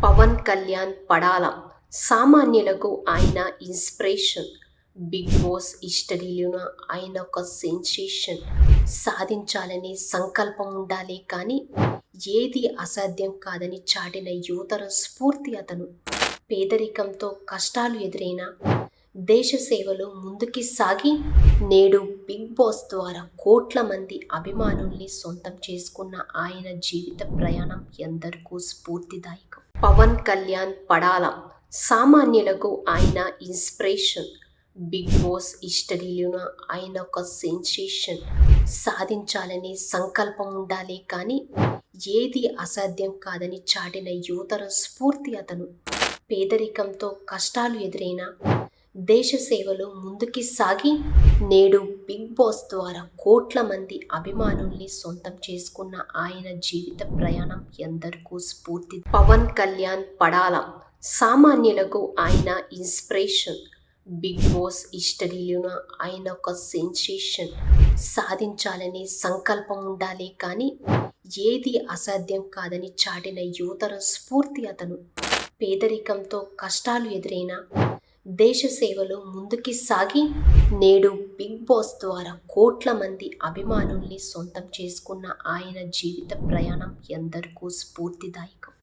పవన్ కళ్యాణ్ పడాల సామాన్యులకు ఆయన inspiration. Big boss హిస్టరీలోన ఆయన ఒక సెన్సేషన్. సాధించాలనే సంకల్పం ఉండాలి కానీ ఏది అసాధ్యం కాదని చాటిన యువతర స్ఫూర్తి అతను. పేదరికంతో కష్టాలు ఎదురైనా దేశ సేవలో ముందుకి సాగి నేడు బిగ్ బాస్ ద్వారా కోట్ల మంది అభిమానుల్ని సొంతం చేసుకున్న ఆయన జీవిత ప్రయాణం ఎందరికో స్ఫూర్తిదాయకం. పవన్ కళ్యాణ్ పడాల సామాన్యులకు ఆయన ఇన్స్పిరేషన్. బిగ్ బాస్ హిస్టరీలోన ఆయన ఒక సెన్సేషన్. సాధించాలనే సంకల్పం ఉండాలి కానీ ఏది అసాధ్యం కాదని చాటిన యువతర స్ఫూర్తి అతను. పేదరికంతో కష్టాలు ఎదురైనా దేశ సేవలో ముందుకి సాగి నేడు బిగ్ బాస్ ద్వారా కోట్ల మంది అభిమానుల్ని సొంతం చేసుకున్న ఆయన జీవిత ప్రయాణం ఎందరికో స్ఫూర్తి. పవన్ కళ్యాణ్ పడాల సామాన్యులకు ఆయన ఇన్స్పిరేషన్. బిగ్ బాస్ హిస్టరీలోన ఆయన ఒక సెన్సేషన్. సాధించాలనే సంకల్పం ఉండాలి కానీ ఏది అసాధ్యం కాదని చాటిన యువతర స్ఫూర్తి అతను. పేదరికంతో కష్టాలు ఎదురైనా దేశ సేవలో ముందుకి సాగి నేడు బిగ్ బాస్ ద్వారా కోట్ల మంది అభిమానుల్ని సొంతం చేసుకున్న ఆయన జీవిత ప్రయాణం ఎందరికో స్ఫూర్తిదాయకం.